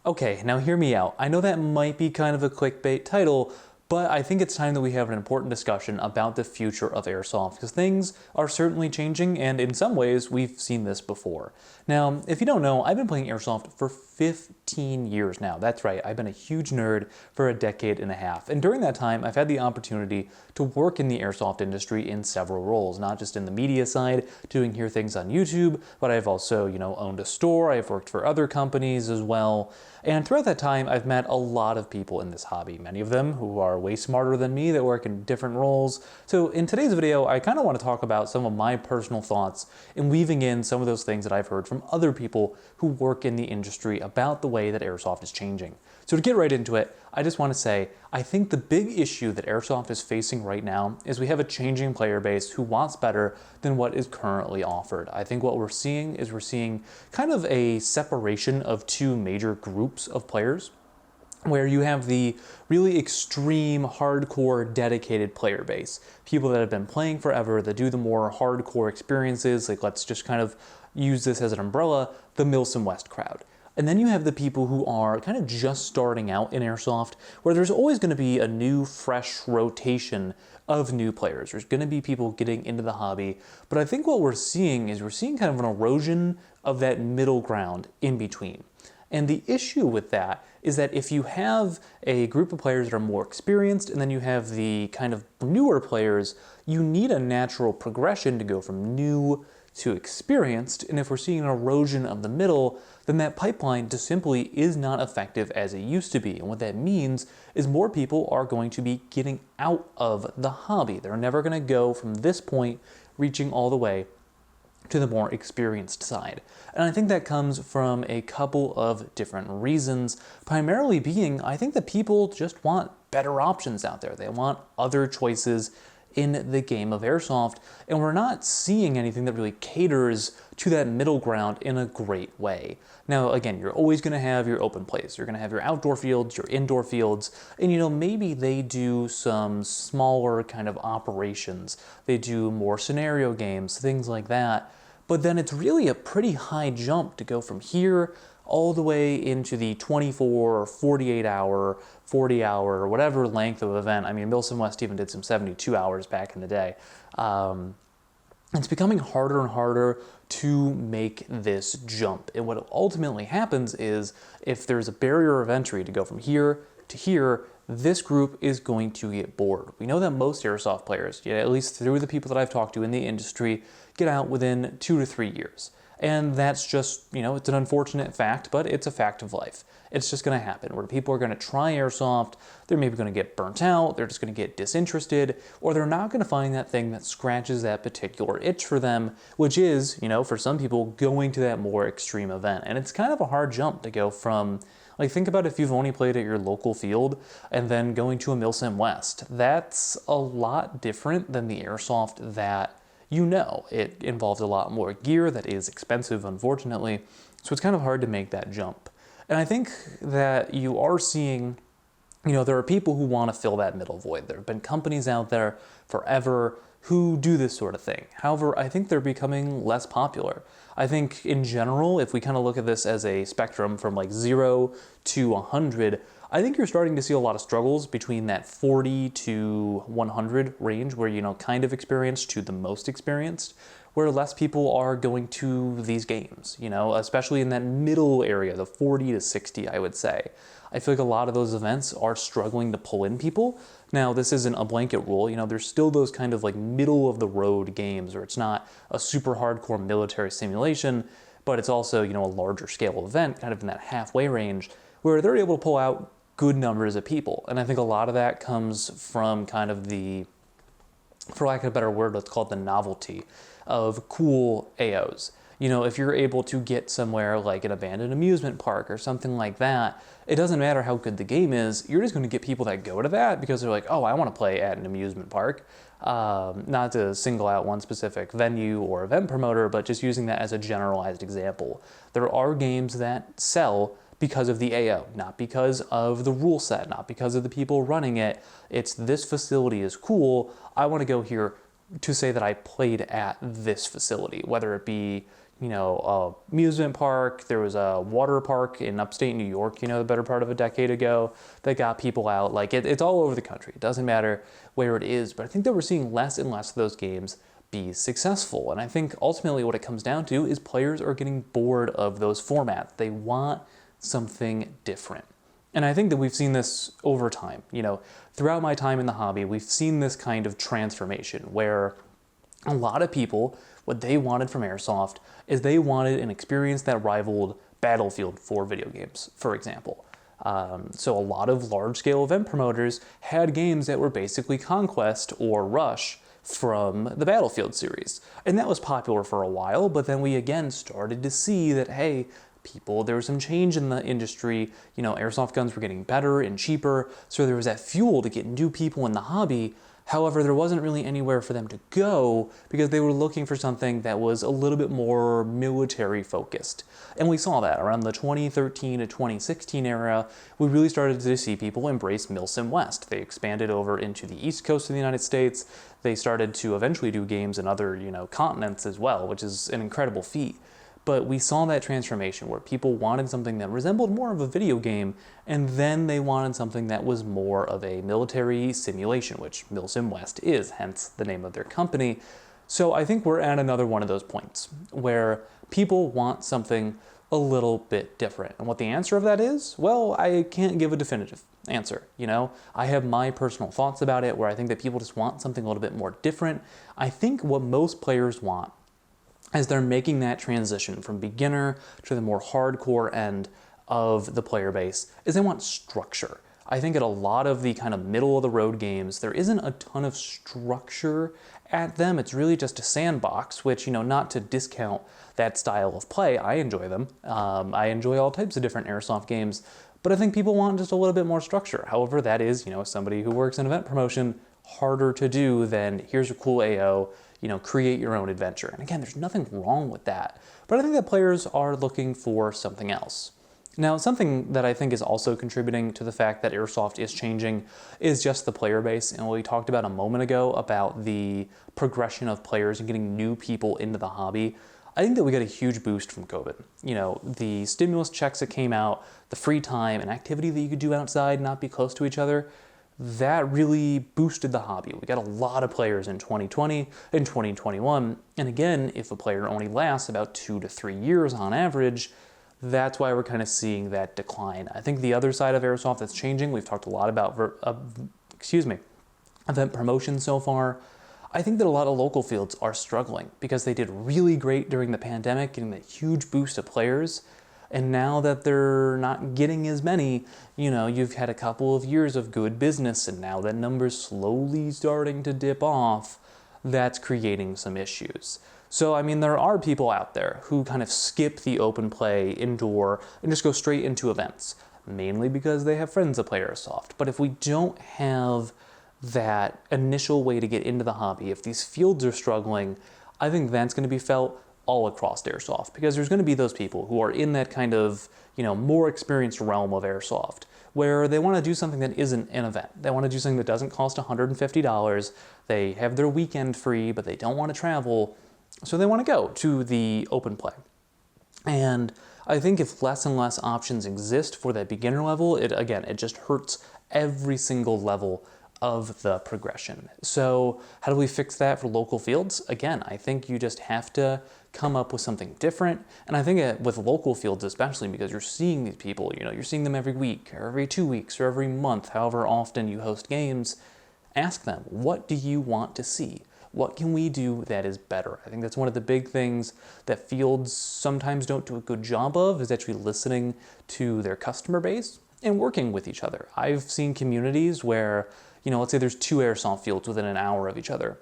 Okay, now hear me out. I know that might be kind of a clickbait title, but I think it's time that we have an important discussion about the future of airsoft, because things are certainly changing, and in some ways, we've seen this before. Now, if you don't know, I've been playing airsoft for 15 years now. That's right, I've been a huge nerd for a decade and a half. And during that time, I've had the opportunity to work in the airsoft industry in several roles, not just in the media side, doing here things on YouTube, but I've also, owned a store, I've worked for other companies as well. And throughout that time, I've met a lot of people in this hobby, many of them who are way smarter than me that work in different roles. So in today's video, I kind of want to talk about some of my personal thoughts and weaving in some of those things that I've heard from other people who work in the industry about the way that airsoft is changing. So to get right into it, I just want to say, I think the big issue that airsoft is facing right now is we have a changing player base who wants better than what is currently offered. I think what we're seeing is kind of a separation of two major groups of players, where you have the really extreme, hardcore, dedicated player base. People that have been playing forever, that do the more hardcore experiences, like let's just kind of use this as an umbrella, the Milsim West crowd. And then you have the people who are kind of just starting out in airsoft, where there's always going to be a new, fresh rotation of new players. There's going to be people getting into the hobby. But I think what we're seeing is kind of an erosion of that middle ground in between. And the issue with that is that if you have a group of players that are more experienced and then you have the kind of newer players, you need a natural progression to go from new to experienced. And if we're seeing an erosion of the middle, then that pipeline just simply is not effective as it used to be. And what that means is more people are going to be getting out of the hobby. They're never going to go from this point reaching all the way to the more experienced side. And I think that comes from a couple of different reasons, primarily being, I think that people just want better options out there. They want other choices in the game of airsoft, and we're not seeing anything that really caters to that middle ground in a great way. Now, again, you're always going to have your open plays. You're going to have your outdoor fields, your indoor fields, and maybe they do some smaller kind of operations. They do more scenario games, things like that. But then it's really a pretty high jump to go from here all the way into the 24 or 48 hour, 40 hour, or whatever length of event. I mean, Milsim West even did some 72 hours back in the day. It's becoming harder and harder to make this jump. And what ultimately happens is if there's a barrier of entry to go from here to here, this group is going to get bored. We know that most airsoft players, at least through the people that I've talked to in the industry, get out within 2 to 3 years. And that's just, it's an unfortunate fact, but it's a fact of life. It's just going to happen, where people are going to try airsoft, they're maybe going to get burnt out, they're just going to get disinterested, or they're not going to find that thing that scratches that particular itch for them, which is, for some people, going to that more extreme event. And it's kind of a hard jump to go from, think about if you've only played at your local field and then going to a Milsim West. That's a lot different than the airsoft that it involves a lot more gear that is expensive, unfortunately. So it's kind of hard to make that jump. And I think that you are seeing, there are people who want to fill that middle void. There have been companies out there forever who do this sort of thing. However, I think they're becoming less popular. I think in general, if we kind of look at this as a spectrum from 0 to 100, I think you're starting to see a lot of struggles between that 40 to 100 range, where, kind of experienced to the most experienced, where less people are going to these games, especially in that middle area, the 40 to 60, I would say. I feel like a lot of those events are struggling to pull in people. Now, this isn't a blanket rule, there's still those kind of middle of the road games where it's not a super hardcore military simulation, but it's also, a larger scale event, kind of in that halfway range, where they're able to pull out good numbers of people. And I think a lot of that comes from kind of the, for lack of a better word, let's call it the novelty of cool AOs. If you're able to get somewhere like an abandoned amusement park or something like that, it doesn't matter how good the game is, you're just going to get people that go to that because they're like, oh, I want to play at an amusement park. Not to single out one specific venue or event promoter, but just using that as a generalized example. There are games that sell because of the AO, not because of the rule set, not because of the people running it. It's this facility is cool. I want to go here to say that I played at this facility, whether it be, amusement park. There was a water park in upstate New York, the better part of a decade ago that got people out. Like it's all over the country. It doesn't matter where it is, but I think that we're seeing less and less of those games be successful. And I think ultimately what it comes down to is players are getting bored of those formats. They want something different. And I think that we've seen this over time. Throughout my time in the hobby, we've seen this kind of transformation where a lot of people, what they wanted from airsoft is they wanted an experience that rivaled Battlefield for video games, for example. So a lot of large-scale event promoters had games that were basically Conquest or Rush from the Battlefield series. And that was popular for a while, but then we again started to see that, hey, there was some change in the industry. Airsoft guns were getting better and cheaper, so there was that fuel to get new people in the hobby. However, there wasn't really anywhere for them to go because they were looking for something that was a little bit more military focused. And we saw that around the 2013 to 2016 era, we really started to see people embrace Milsim West. They expanded over into the East Coast of the United States. They started to eventually do games in other, continents as well, which is an incredible feat. But we saw that transformation where people wanted something that resembled more of a video game, and then they wanted something that was more of a military simulation, which Milsim West is, hence the name of their company. So I think we're at another one of those points where people want something a little bit different. And what the answer of that is, well, I can't give a definitive answer. I have my personal thoughts about it where I think that people just want something a little bit more different. I think what most players want as they're making that transition from beginner to the more hardcore end of the player base is they want structure. I think at a lot of the kind of middle of the road games, there isn't a ton of structure at them. It's really just a sandbox, which, not to discount that style of play, I enjoy them. I enjoy all types of different airsoft games, but I think people want just a little bit more structure. However, that is, somebody who works in event promotion, harder to do than here's a cool AO, create your own adventure. And again, there's nothing wrong with that. But I think that players are looking for something else. Now, something that I think is also contributing to the fact that airsoft is changing is just the player base. And what we talked about a moment ago about the progression of players and getting new people into the hobby. I think that we got a huge boost from COVID. The stimulus checks that came out, the free time and activity that you could do outside, not be close to each other, that really boosted the hobby. We got a lot of players in 2020 and 2021. And again, if a player only lasts about 2 to 3 years on average, that's why we're kind of seeing that decline. I think the other side of airsoft that's changing, we've talked a lot about event promotion so far. I think that a lot of local fields are struggling because they did really great during the pandemic, getting that huge boost of players. And now that they're not getting as many, you've had a couple of years of good business, and now that number's slowly starting to dip off, that's creating some issues. So, there are people out there who kind of skip the open play indoor and just go straight into events, mainly because they have friends that play airsoft. But if we don't have that initial way to get into the hobby, if these fields are struggling, I think that's going to be felt all across airsoft, because there's going to be those people who are in that kind of, more experienced realm of airsoft, where they want to do something that isn't an event. They want to do something that doesn't cost $150. They have their weekend free, but they don't want to travel, so they want to go to the open play. And I think if less and less options exist for that beginner level, it just hurts every single level of the progression. So how do we fix that for local fields? Again, I think you just have to come up with something different. And I think with local fields especially, because you're seeing these people, you're seeing them every week or every 2 weeks or every month, however often you host games, ask them, what do you want to see? What can we do that is better? I think that's one of the big things that fields sometimes don't do a good job of, is actually listening to their customer base and working with each other. I've seen communities where, let's say there's 2 airsoft fields within an hour of each other,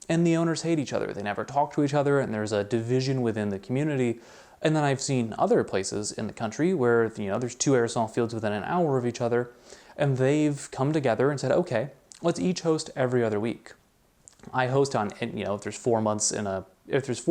and the owners hate each other. They never talk to each other, and there's a division within the community. And then I've seen other places in the country where, there's 2 airsoft fields within an hour of each other, and they've come together and said, okay, let's each host every other week. I host on, if there's 4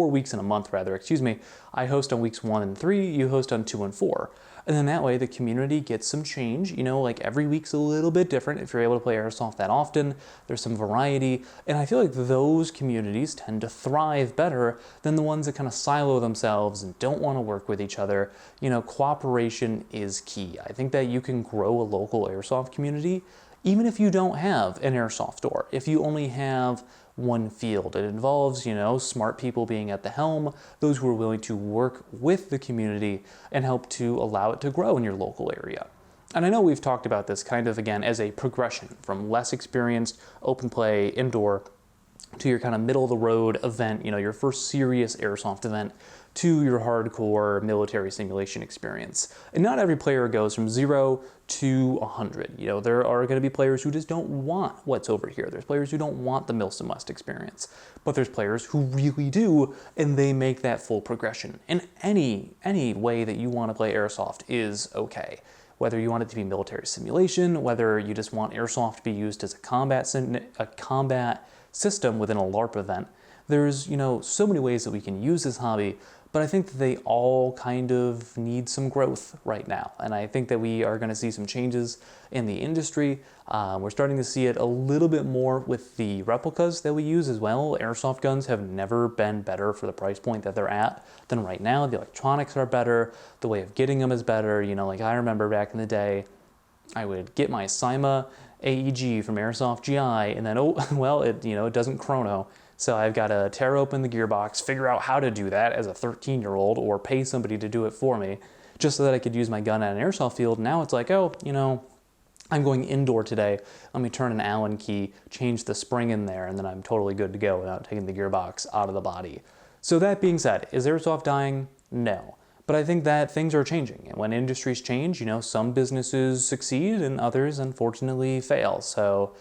weeks in a month, I host on weeks 1 and 3, you host on 2 and 4. And then that way the community gets some change, you know, like every week's a little bit different. If you're able to play airsoft that often, there's some variety. And I feel like those communities tend to thrive better than the ones that kind of silo themselves and don't want to work with each other. You know, cooperation is key. I think that you can grow a local airsoft community even if you don't have an airsoft store. If you only have one field, it involves, you know, smart people being at the helm, those who are willing to work with the community and help to allow it to grow in your local area. And I know we've talked about this kind of, again, as a progression from less experienced open play indoor to your kind of middle of the road event, you know, your first serious airsoft event, to your hardcore military simulation experience. And not every player goes from 0 to 100. You know, there are going to be players who just don't want what's over here. There's players who don't want the Milsim West experience. But there's players who really do, and they make that full progression. And any way that you want to play airsoft is okay. Whether you want it to be military simulation, whether you just want airsoft to be used as a combat system within a LARP event. There's, you know, so many ways that we can use this hobby, but I think that they all kind of need some growth right now. And I think that we are going to see some changes in the industry. We're starting to see it a little bit more with the replicas that we use as well. Airsoft guns have never been better for the price point that they're at than right now. The electronics are better. The way of getting them is better. You know, like I remember back in the day, I would get my Cyma AEG from Airsoft GI, and then, oh, well, it doesn't chrono. So I've got to tear open the gearbox, figure out how to do that as a 13-year-old, or pay somebody to do it for me, just so that I could use my gun at an airsoft field. Now it's like, oh, you know, I'm going indoor today. Let me turn an Allen key, change the spring in there, and then I'm totally good to go without taking the gearbox out of the body. So that being said, is airsoft dying? No. But I think that things are changing. And when industries change, you know, some businesses succeed and others, unfortunately, fail. So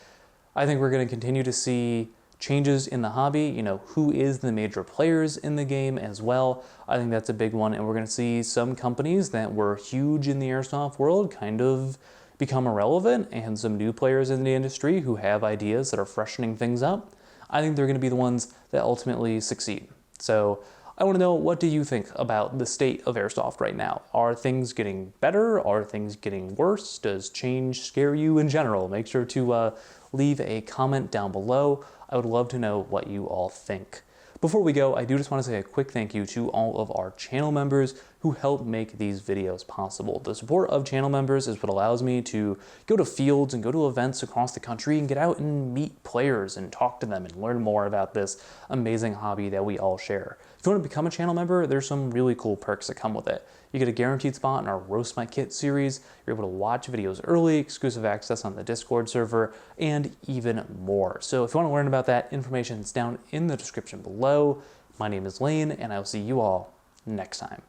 I think we're going to continue to see changes in the hobby, you know, who is the major players in the game as well. I think that's a big one, and we're going to see some companies that were huge in the airsoft world kind of become irrelevant, and some new players in the industry who have ideas that are freshening things up. I think they're going to be the ones that ultimately succeed. So I want to know, what do you think about the state of airsoft right now? Are things getting better? Are things getting worse? Does change scare you in general? Make sure to leave a comment down below. I would love to know what you all think. Before we go, I do just want to say a quick thank you to all of our channel members who help make these videos possible. The support of channel members is what allows me to go to fields and go to events across the country and get out and meet players and talk to them and learn more about this amazing hobby that we all share. If you want to become a channel member, there's some really cool perks that come with it. You get a guaranteed spot in our Roast My Kit series, you're able to watch videos early, exclusive access on the Discord server, and even more. So if you want to learn about that, information is down in the description below. My name is Lane, and I will see you all next time.